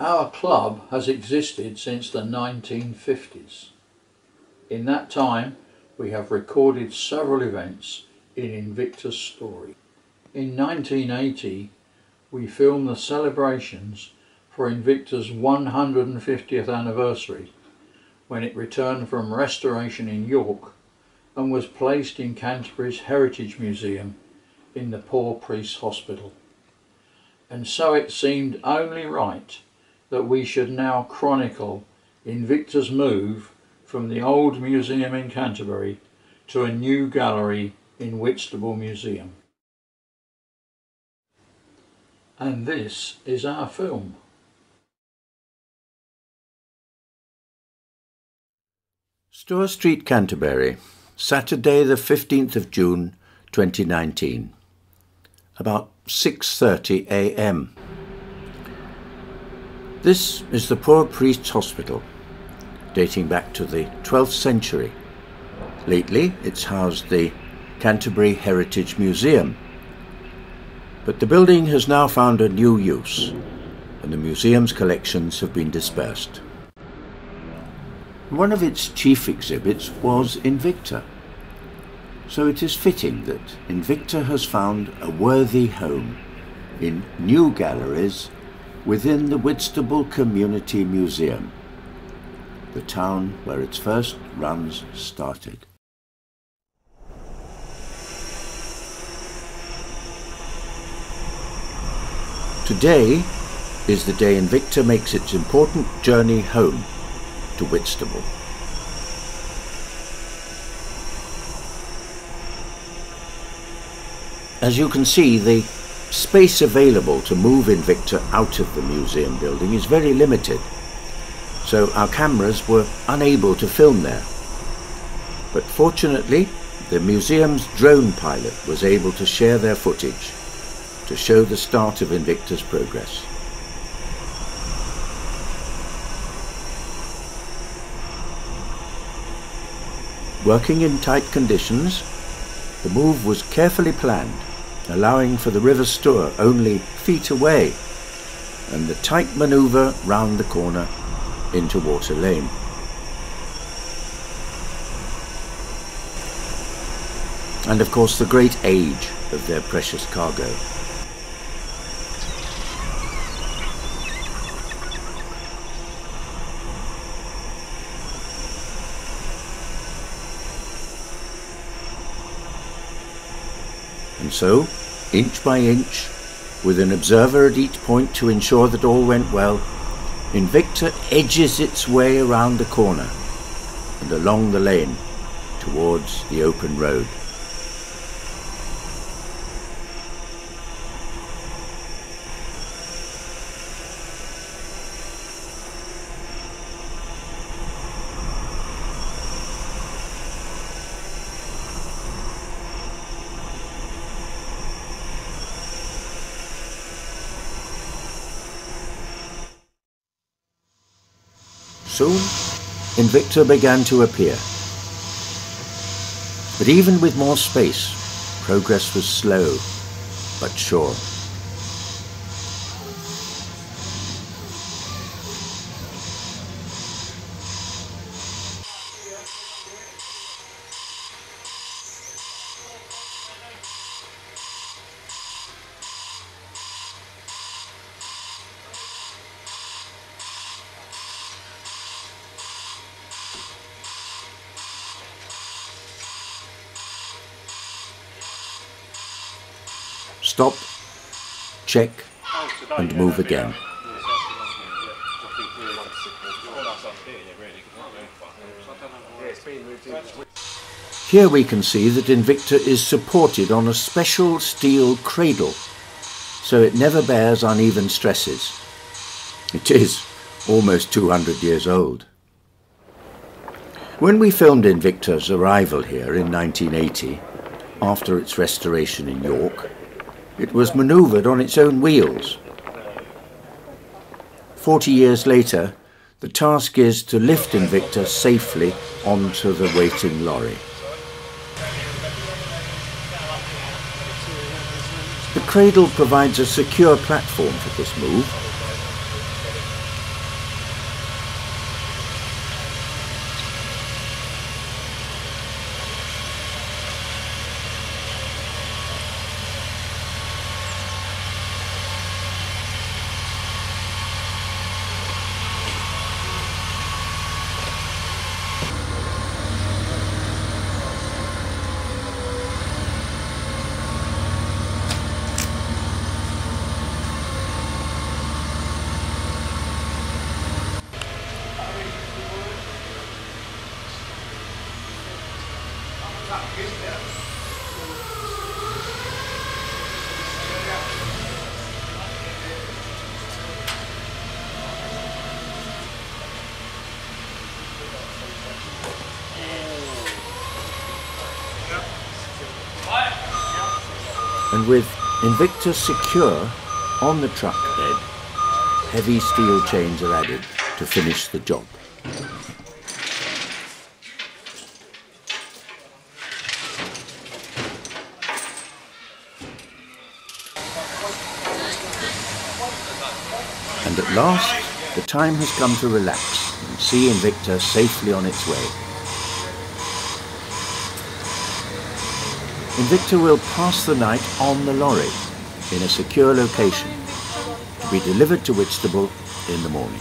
Our club has existed since the 1950s. In that time, we have recorded several events in Invicta's story. In 1980, we filmed the celebrations for Invicta's 150th anniversary, when it returned from restoration in York and was placed in Canterbury's Heritage Museum in the Poor Priest's Hospital. And so it seemed only right that we should now chronicle Invicta's move from the old museum in Canterbury to a new gallery in Whitstable Museum. And this is our film. Store Street, Canterbury, Saturday the 15th of June 2019, about 6:30 a.m. This is the Poor Priest's Hospital, dating back to the 12th century. Lately it's housed the Canterbury Heritage Museum, but the building has now found a new use and the museum's collections have been dispersed. One of its chief exhibits was Invicta, so it is fitting that Invicta has found a worthy home in new galleries within the Whitstable Community Museum, the town where its first runs started. Today is the day Invicta makes its important journey home to Whitstable. As you can see, the space available to move Invicta out of the museum building is very limited, so our cameras were unable to film there. But fortunately, the museum's drone pilot was able to share their footage to show the start of Invicta's progress. Working in tight conditions, the move was carefully planned, allowing for the River Stour only feet away, and the tight manoeuvre round the corner into Water Lane. And of course the great age of their precious cargo. And so, inch by inch, with an observer at each point to ensure that all went well, Invicta edges its way around the corner and along the lane towards the open road. Soon, Invicta began to appear. But even with more space, progress was slow but sure. Stop, check, and move again. Here we can see that Invicta is supported on a special steel cradle, so it never bears uneven stresses. It is almost 200 years old. When we filmed Invicta's arrival here in 1980, after its restoration in York, it was manoeuvred on its own wheels. 40 years later, the task is to lift Invicta safely onto the waiting lorry. The cradle provides a secure platform for this move, And with Invicta secure on the truck bed, heavy steel chains are added to finish the job. And at last, the time has come to relax and see Invicta safely on its way. Invicta will pass the night on the lorry in a secure location to be delivered to Whitstable in the morning.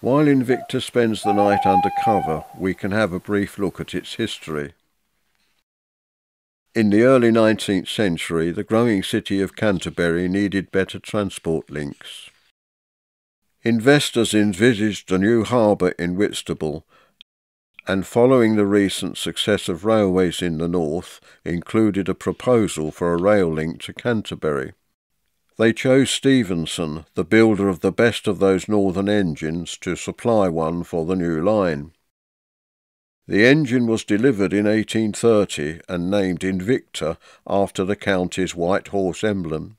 While Invicta spends the night under cover, we can have a brief look at its history. In the early 19th century, the growing city of Canterbury needed better transport links. Investors envisaged a new harbour in Whitstable, and following the recent success of railways in the north, included a proposal for a rail link to Canterbury. They chose Stephenson, the builder of the best of those northern engines, to supply one for the new line. The engine was delivered in 1830 and named Invicta after the county's white horse emblem.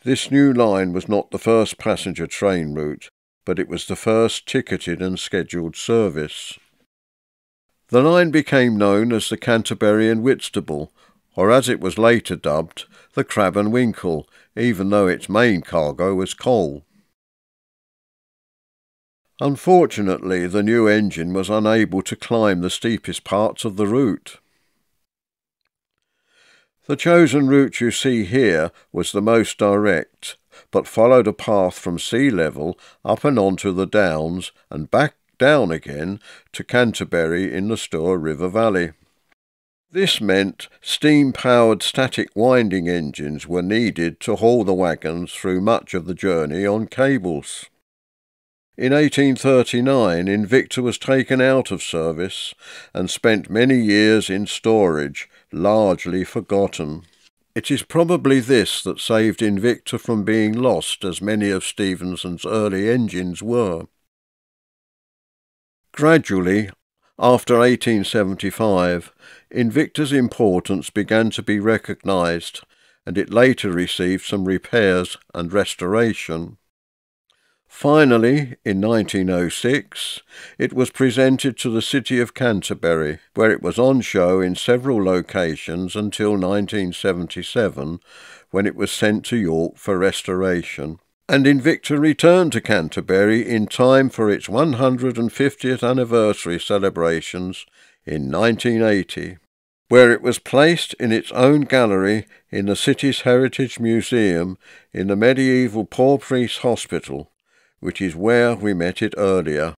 This new line was not the first passenger train route, but it was the first ticketed and scheduled service. The line became known as the Canterbury and Whitstable, or as it was later dubbed, the Crab and Winkle, even though its main cargo was coal. Unfortunately, the new engine was unable to climb the steepest parts of the route. The chosen route you see here was the most direct, but followed a path from sea level up and onto the Downs and back down again to Canterbury in the Stour River Valley. This meant steam-powered static winding engines were needed to haul the wagons through much of the journey on cables. In 1839, Invicta was taken out of service and spent many years in storage, largely forgotten. It is probably this that saved Invicta from being lost, as many of Stephenson's early engines were. Gradually, after 1875, Invicta's importance began to be recognised, and it later received some repairs and restoration. Finally, in 1906, it was presented to the city of Canterbury, where it was on show in several locations until 1977, when it was sent to York for restoration. And Invicta returned to Canterbury in time for its 150th anniversary celebrations in 1980, where it was placed in its own gallery in the city's Heritage Museum in the medieval Poor Priest Hospital, which is where we met it earlier.